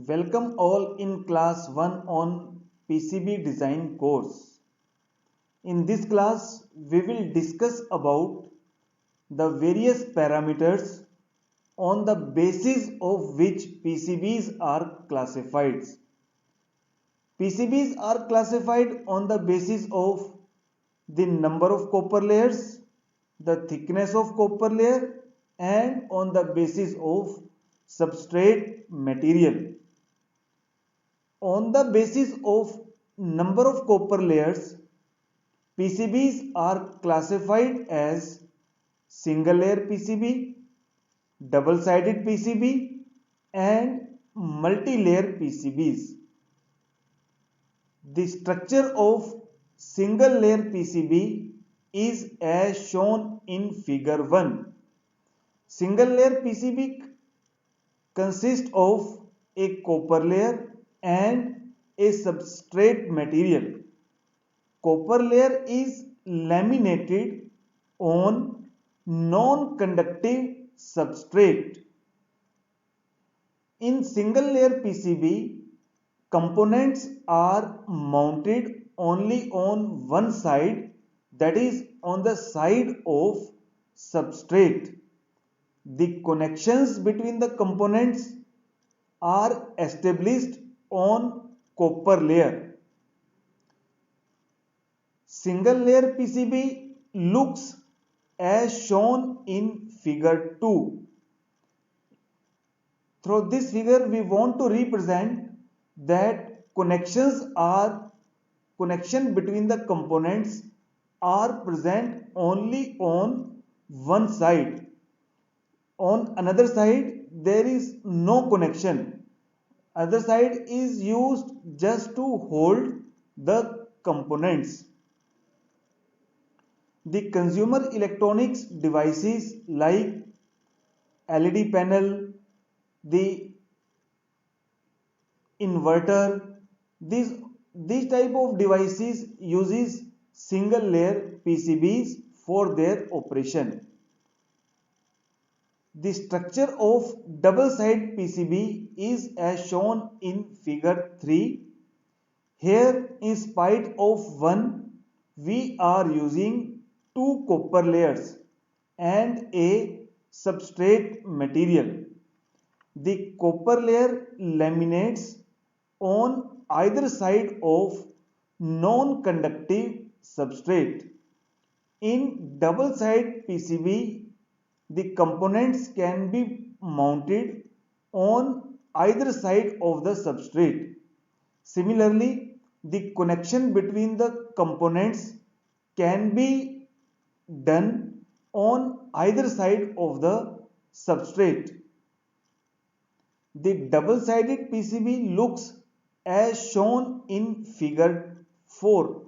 Welcome all in class 1 on PCB design course. In this class, we will discuss about the various parameters on the basis of which PCBs are classified. PCBs are classified on the basis of the number of copper layers, the thickness of copper layer, and on the basis of substrate material. On the basis of number of copper layers, PCBs are classified as single layer PCB, double sided PCB and multi-layer PCBs. The structure of single layer PCB is as shown in figure 1. Single layer PCB consists of a copper layer and a substrate material. Copper layer is laminated on non-conductive substrate. In single layer PCB, components are mounted only on one side, that is on the side of substrate. The connections between the components are established on copper layer. Single layer PCB looks as shown in figure 2. Through this figure we want to represent that connection between the components are present only on one side. On another side there is no connection. Other side is used just to hold the components. The consumer electronics devices like LED panel, the inverter, these type of devices uses single layer PCBs for their operation. The structure of double side PCB is as shown in figure 3. Here in spite of one, we are using two copper layers and a substrate material. The copper layer laminates on either side of non-conductive substrate. In double side PCB, the components can be mounted on either side of the substrate. Similarly, the connection between the components can be done on either side of the substrate. The double-sided PCB looks as shown in figure 4.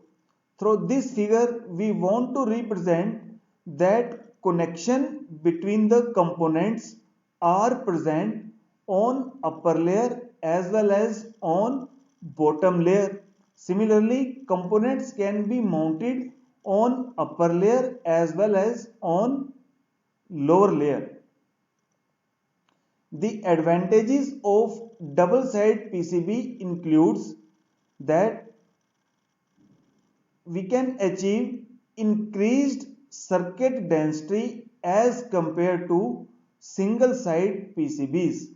Through this figure, we want to represent that connection between the components are present on upper layer as well as on bottom layer. Similarly, components can be mounted on upper layer as well as on lower layer. The advantages of double side PCB includes that we can achieve increased circuit density as compared to single side PCBs.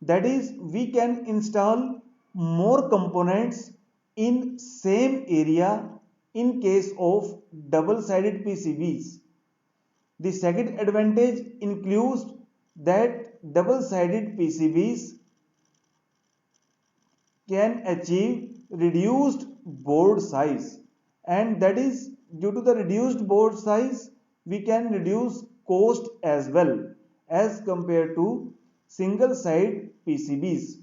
That is, we can install more components in same area in case of double sided PCBs. The second advantage includes that double sided PCBs can achieve reduced board size, and that is due to the reduced board size we can reduce cost as well as compared to single side PCBs.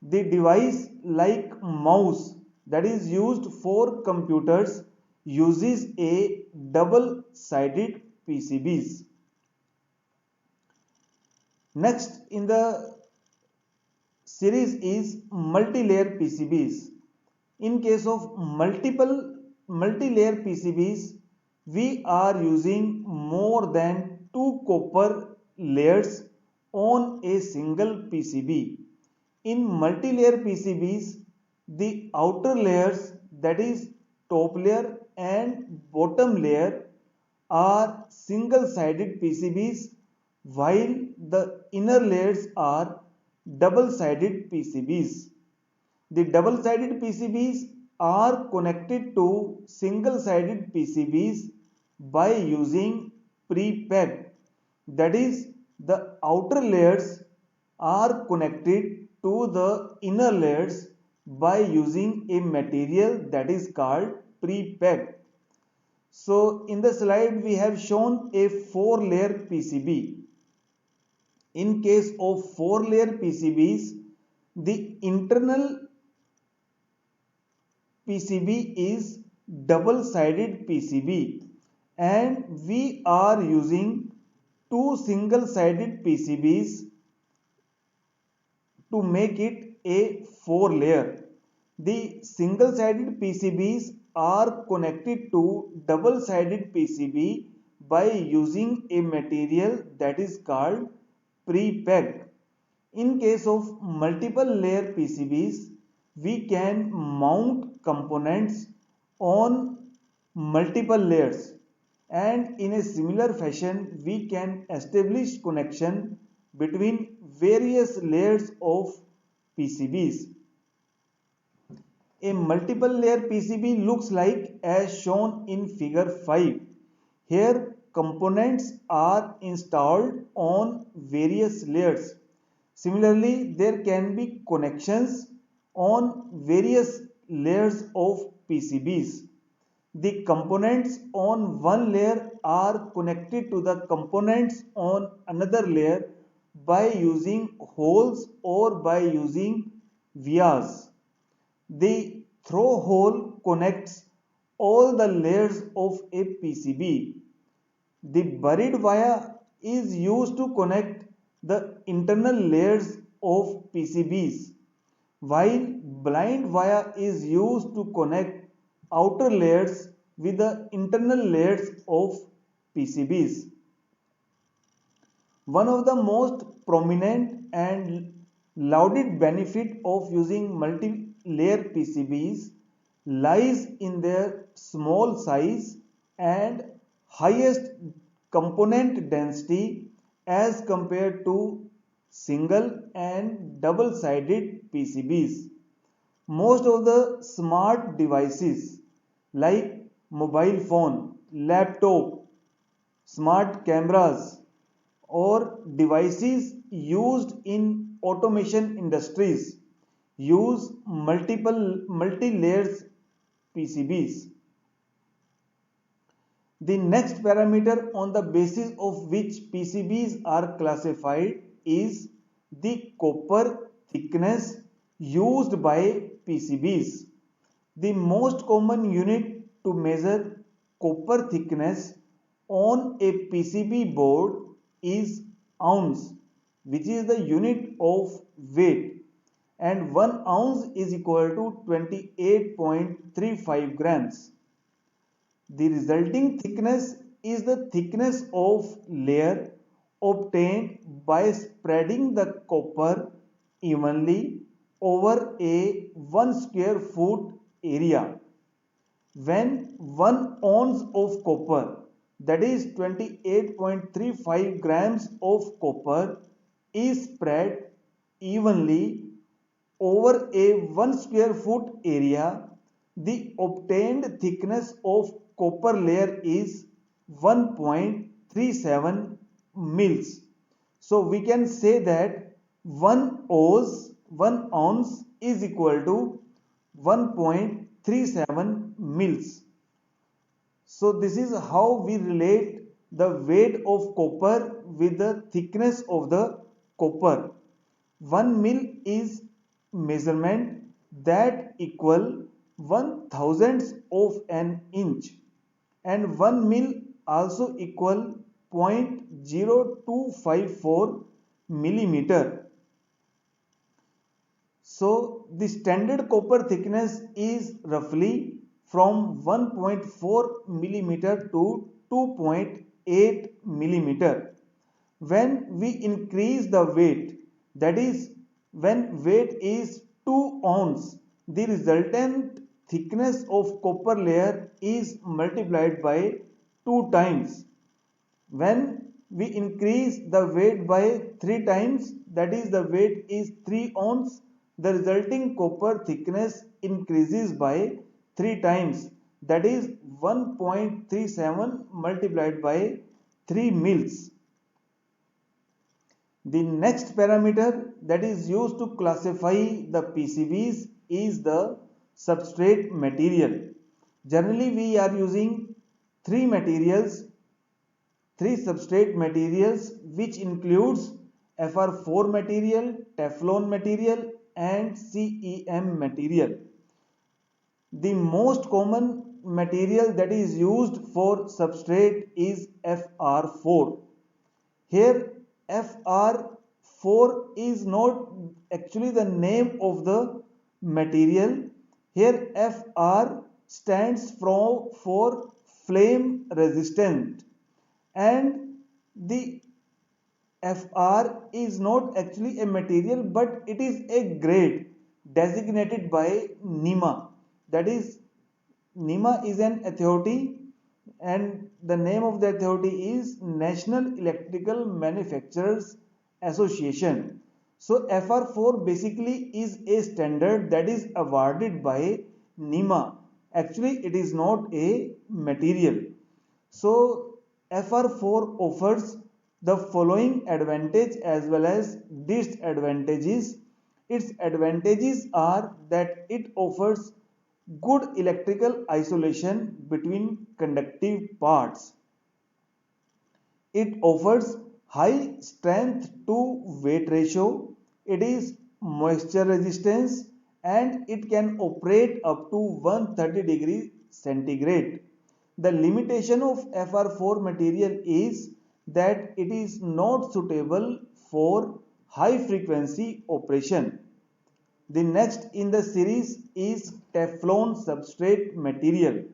The device like mouse that is used for computers uses a double sided PCBs. Next in the series is multi-layer PCBs. In case of multi-layer PCBs, we are using more than two copper layers on a single PCB. In multi-layer PCBs, the outer layers, that is top layer and bottom layer, are single-sided PCBs, while the inner layers are double-sided PCBs. The double-sided PCBs are connected to single-sided PCBs by using pre-packed. That is, the outer layers are connected to the inner layers by using a material that is called pre-packed. So in the slide we have shown a 4-layer PCB. In case of 4-layer PCBs, the internal PCB is double-sided PCB, and we are using two single-sided PCBs to make it a 4-layer. The single-sided PCBs are connected to double-sided PCB by using a material that is called pre-packed. In case of multiple layer PCBs, we can mount components on multiple layers, and in a similar fashion we can establish connection between various layers of PCBs. A multiple layer PCB looks like as shown in figure 5. Here components are installed on various layers. Similarly, there can be connections on various layers of PCBs. The components on one layer are connected to the components on another layer by using holes or by using vias. The through hole connects all the layers of a PCB. The buried via is used to connect the internal layers of PCBs, while blind via is used to connect outer layers with the internal layers of PCBs. One of the most prominent and lauded benefit of using multi-layer PCBs lies in their small size and highest component density as compared to single and double-sided PCBs. Most of the smart devices like mobile phone, laptop, smart cameras, or devices used in automation industries use multi-layers PCBs. The next parameter on the basis of which PCBs are classified is the copper thickness used by PCBs. The most common unit to measure copper thickness on a PCB board is ounce, which is the unit of weight, and 1 ounce is equal to 28.35 grams. The resulting thickness is the thickness of layer obtained by spreading the copper evenly over a 1 square foot area. When 1 ounce of copper, that is 28.35 grams of copper, is spread evenly over a 1 square foot area, the obtained thickness of copper layer is 1.37 mils. So we can say that 1 ounce is equal to 1.37 mils. So this is how we relate the weight of copper with the thickness of the copper. 1 mil is measurement that equal 1/1000th of an inch, and 1 mil also equal 0.0254 millimeter. So the standard copper thickness is roughly from 1.4 millimeter to 2.8 millimeter. When we increase the weight, that is when weight is 2 ounce, the resultant thickness of copper layer is multiplied by 2 times. When we increase the weight by 3 times, that is the weight is 3 ounce, the resulting copper thickness increases by 3 times, that is 1.37 multiplied by 3 mils. The next parameter that is used to classify the PCBs is the substrate material. Generally we are using three substrate materials, which includes FR4 material, Teflon material and CEM material. The most common material that is used for substrate is FR4. Here FR4 is not actually the name of the material. Here FR stands for flame resistant, and the FR is not actually a material, but it is a grade designated by NEMA. That is, NEMA is an authority, and the name of the authority is National Electrical Manufacturers Association. So FR4 basically is a standard that is awarded by NEMA. Actually it is not a material. So FR4 offers the following advantage as well as disadvantages. Its advantages are that it offers good electrical isolation between conductive parts. It offers high strength to weight ratio. It is moisture resistance, and it can operate up to 130 degrees centigrade. The limitation of FR4 material is that it is not suitable for high frequency operation. The next in the series is Teflon substrate material.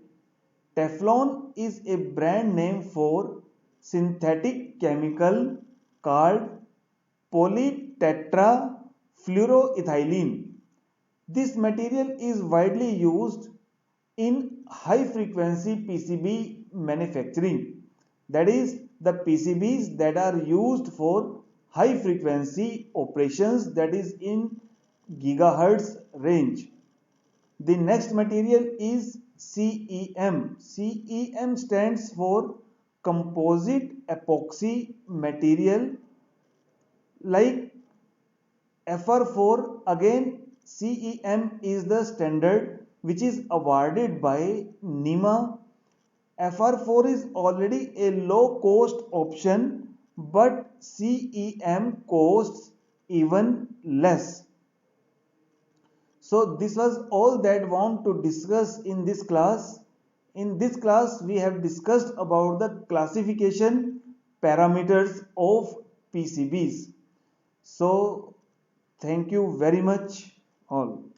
Teflon is a brand name for synthetic chemical called polytetrafluoroethylene. This material is widely used in high frequency PCB manufacturing. That is, the PCBs that are used for high frequency operations, that is in gigahertz range. The next material is CEM. CEM stands for composite epoxy material. Like FR4, again CEM is the standard which is awarded by NEMA. FR4 is already a low cost option, but CEM costs even less. So this was all that I want to discuss in this class. In this class we have discussed about the classification parameters of PCBs. So thank you very much all.